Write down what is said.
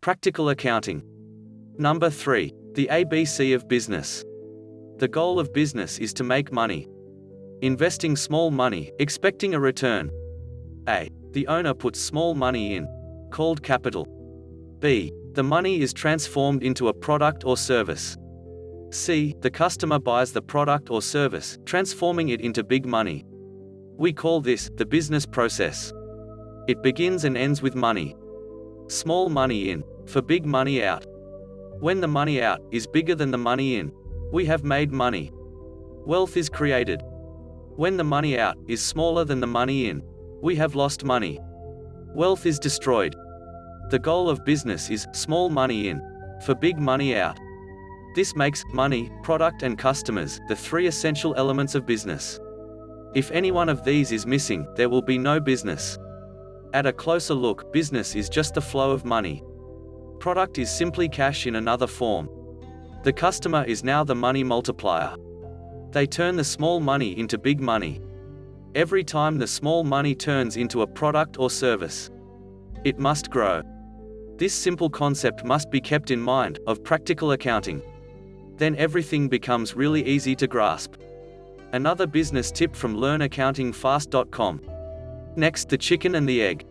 Practical accounting. Number 3. The ABC of business. The goal of business is to make money. Investing small money, expecting a return. A. The owner puts small money in, called capital. B. The money is transformed into a product or service. C. The customer buys the product or service, transforming it into big money. We call this the business process. It begins and ends with money. Small money in, for big money out. When the money out is bigger than the money in, we have made money. Wealth is created. When the money out is smaller than the money in, we have lost money. Wealth is destroyed. The goal of business is small money in, for big money out. This makes money, product and customers the 3 essential elements of business. If any one of these is missing, there will be no business. At a closer look, business is just the flow of money. Product is simply cash in another form. The customer is now the money multiplier. They turn the small money into big money. Every time the small money turns into a product or service, it must grow. This simple concept must be kept in mind of practical accounting. Then everything becomes really easy to grasp. Another business tip from learnaccountingfast.com. Next, the chicken and the egg.